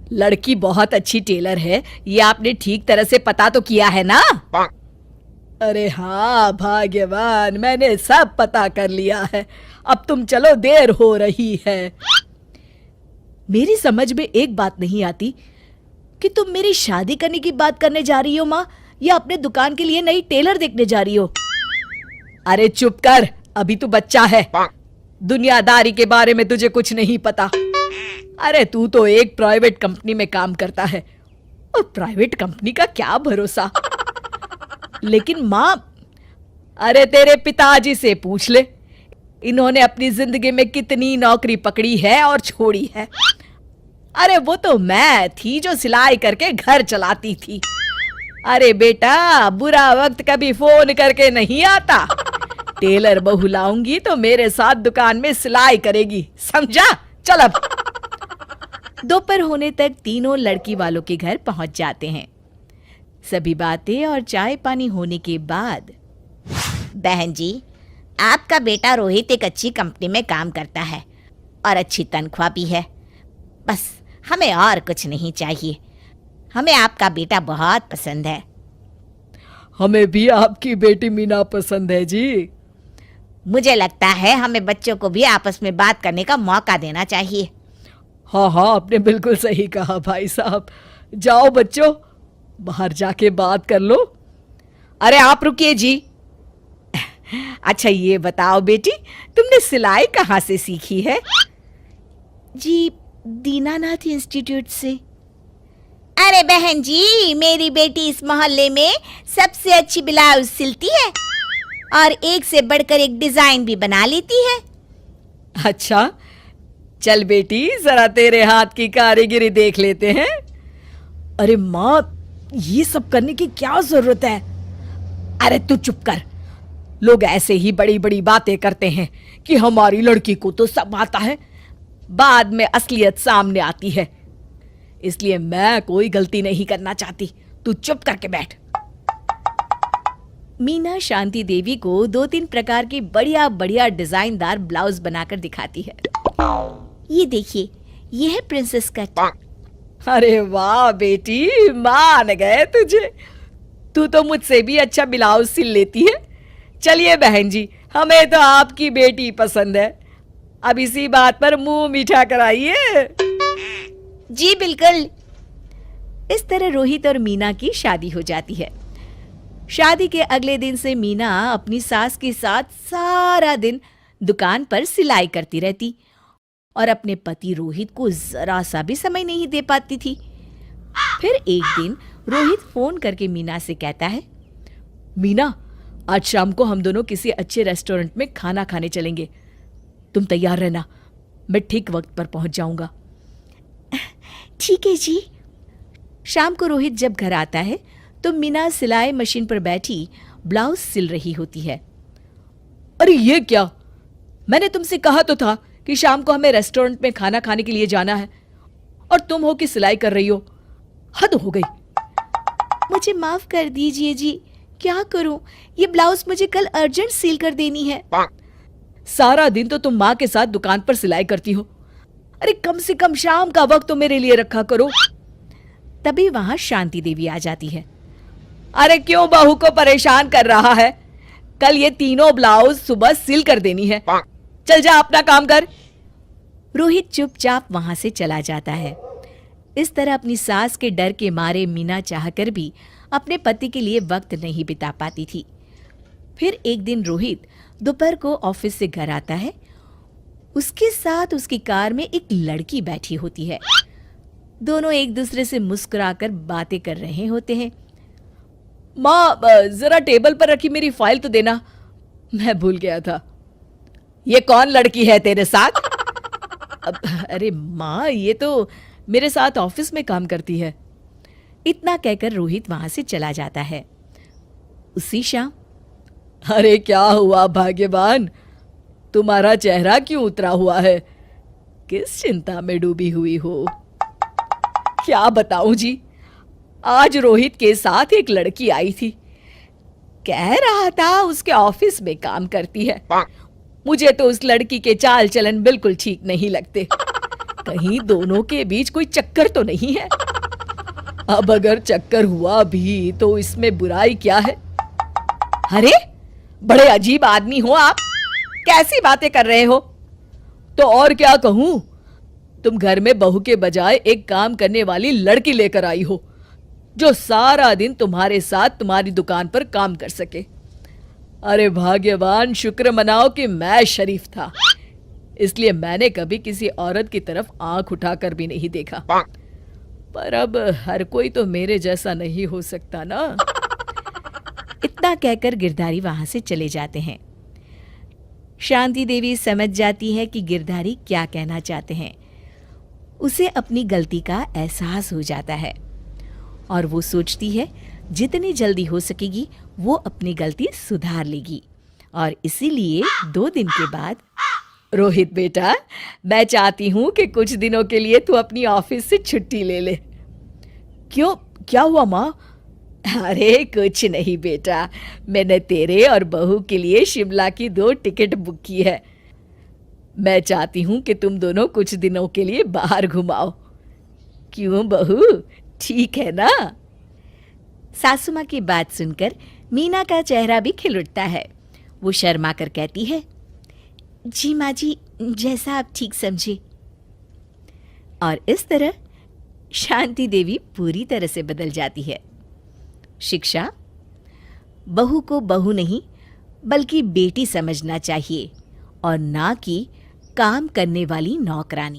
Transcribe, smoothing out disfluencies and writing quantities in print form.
लड़की बहुत अच्छी टेलर है, ये आपने ठीक तरह से पता तो किया है ना? अरे हाँ भाग्यवान, मैंने सब पता कर लिया है। अब तुम चलो, देर हो रही है। मेरी समझ में एक बात नहीं आती कि तुम मेरी शादी करने की बात करने जा रही हो माँ, या अपने दुकान के लिए नई टेलर देखने जा रही हो? अरे चुप कर, अभी तू बच्चा है, दुनियादारी के बारे में तुझे कुछ नहीं पता। अरे तू तो एक प्राइवेट कंपनी में काम करता है, और प्राइवेट कंपनी का क्या भरोसा। लेकिन माँ, अरे तेरे पिताजी से पूछ ले, इन्होंने अपनी जिंदगी में कितनी नौकरी पकड़ी है और छोड़ी है। अरे वो तो मैं थी जो सिलाई करके घर चलाती थी। अरे बेटा, बुरा वक्त कभी फोन करके नहीं आता। टेलर बहू लाऊंगी तो मेरे साथ दुकान में सिलाई करेगी, समझा? चल अब। दोपहर होने तक तीनों लड़की वालों के घर पहुंच जाते हैं। सभी बातें और चाय पानी होने के बाद, बहन जी, आपका बेटा रोहित एक अच्छी कंपनी में काम करता है और अच्छी तनख्वाह भी है। बस हमें और कुछ नहीं चाहिए। हमें आपका बेटा बहुत पसंद है। हमें भी आपकी बेटी मीना पसंद है जी। मुझे लगता है हमें बच्चों को भी आपस में बात करने का मौका देना चाहिए। हाँ हाँ, आपने बिल्कुल सही कहा भाई साहब। जाओ बच्चों, बाहर जाके बात कर लो। अरे आप रुकिए जी। अच्छा ये बताओ बेटी, तुमने सिलाई कहाँ से सीखी है? जी, दीनानाथ इंस्टीट्यूट से। अरे बहन जी, मेरी बेटी इस मोहल्ले में सबसे अच्छी ब्लाउज सिलती है और एक से बढ़कर एक डिजाइन भी बना लेती है। अच्छा, चल बेटी, जरा तेरे हाथ की कारीगरी देख लेते हैं। अरे माँ, ये सब करने की क्या जरूरत है? अरे तू चुप कर। लोग ऐसे ही बड़ी बड़ी बातें करते हैं कि हमारी लड़की को तो सब आता है, बाद में असलियत सामने आती है। इसलिए मैं कोई गलती नहीं करना चाहती, तू चुप करके बैठ। मीना शांति देवी को 2-3 प्रकार की बढ़िया बढ़िया डिजाइनदार ब्लाउज बनाकर दिखाती है। ये देखिए, ये है प्रिंसेस कट। अरे वाह बेटी, मान गए तुझे। तू तो मुझसे भी अच्छा ब्लाउज सिल लेती है। चलिए बहन जी, हमें तो आपकी बेटी पसंद है। अब इसी बात पर मुंह मीठा कराइए। जी बिल्कुल। इस तरह रोहित और मीना की शादी हो जाती है। शादी के अगले दिन से मीना अपनी सास के साथ सारा दिन दुकान पर सिलाई करती रहती और अपने पति रोहित को जरा सा भी समय नहीं दे पाती थी। फिर एक दिन रोहित फोन करके मीना से कहता है, मीना, आज शाम को हम दोनों किसी अच्छे रेस्टोरेंट में खाना खाने चलेंगे। तुम तैयार रहना, मैं ठीक वक्त पर पहुंच जाऊंगा। ठीक है जी। शाम को रोहित जब घर आता है तो मीना सिलाई मशीन पर बैठी ब्लाउज सिल रही होती है। अरे ये क्या, मैंने तुमसे कहा तो था कि शाम को हमें रेस्टोरेंट में खाना खाने के लिए जाना है, और तुम हो कि सिलाई कर रही हो। हद हो गई। मुझे माफ कर दीजिए जी, क्या करूं, ये ब्लाउज मुझे कल अर्जेंट सील कर देनी है। सारा दिन तो तुम माँ के साथ दुकान पर सिलाई करती हो, अरे कम से कम शाम का वक्त तो मेरे लिए रखा करो। तभी वहां शांति देवी आ जाती है। अरे क्यों बहू को परेशान कर रहा है? कल ये तीनों ब्लाउज सुबह सिल कर देनी है। चल जा, अपना काम कर। रोहित चुपचाप वहां से चला जाता है। इस तरह अपनी सास के डर के मारे मीना चाहकर भी अपने पति के लिए वक्त नहीं बिता पाती थी। फिर एक दिन रोहित दोपहर को ऑफिस से घर आता है। उसके साथ उसकी कार में एक लड़की बैठी होती है। दोनों एक दूसरे से मुस्कुराकर बातें कर रहे होते हैं। माँ, जरा टेबल पर रखी मेरी फाइल तो देना, मैं भूल गया था। ये कौन लड़की है तेरे साथ? अरे माँ, ये तो मेरे साथ ऑफिस में काम करती है। इतना कहकर रोहित वहां से चला जाता है। उसी शाम, अरे क्या हुआ भाग्यवान, तुम्हारा चेहरा क्यों उतरा हुआ है? किस चिंता में डूबी हुई हो? क्या बताऊं जी, आज रोहित के साथ एक लड़की आई थी। कह रहा था उसके ऑफिस में काम करती है। मुझे तो उस लड़की के चाल चलन बिल्कुल ठीक नहीं लगते। कहीं दोनों के बीच कोई चक्कर तो नहीं है। अब अगर चक्कर हुआ भी तो इसमें बुराई क्या है? अरे बड़े अजीब आदमी हो आप, कैसी बातें कर रहे हो? तो और क्या कहूं, तुम घर में बहू के बजाय एक काम करने वाली लड़की लेकर आई हो जो सारा दिन तुम्हारे साथ तुम्हारी दुकान पर काम कर सके। अरे भाग्यवान, शुक्र मनाओ कि मैं शरीफ था, इसलिए मैंने कभी किसी औरत की तरफ आंख उठाकर भी नहीं देखा। पर अब हर कोई तो मेरे जैसा नहीं हो सकता ना। इतना कहकर गिरधारी वहां से चले जाते हैं। शांति देवी समझ जाती है कि गिरधारी क्या कहना चाहते हैं। उसे अपनी गलती का एहसास हो जाता है और वो सोचती है जितनी जल्दी हो सकेगी वो अपनी गलती सुधार लेगी। और इसीलिए 2 दिन के बाद, रोहित बेटा, मैं चाहती हूं कि कुछ दिनों के लिए तू अपनी ऑफिस से छुट्टी ले ले। क्यों, क्या हुआ माँ? अरे कुछ नहीं बेटा, मैंने तेरे और बहू के लिए शिमला की 2 टिकट बुक की है। मैं चाहती हूं कि तुम दोनों कुछ दिनों के लिए बाहर घुमाओ। क्यों बहू, ठीक है ना? सासू माँ की बात सुनकर मीना का चेहरा भी खिल उठता है। वो शर्मा कर कहती है, जी माँ जी, जैसा आप ठीक समझे। और इस तरह शांति देवी पूरी तरह से बदल जाती है। शिक्षा, बहू को बहू नहीं बल्कि बेटी समझना चाहिए और ना कि काम करने वाली नौकरानी।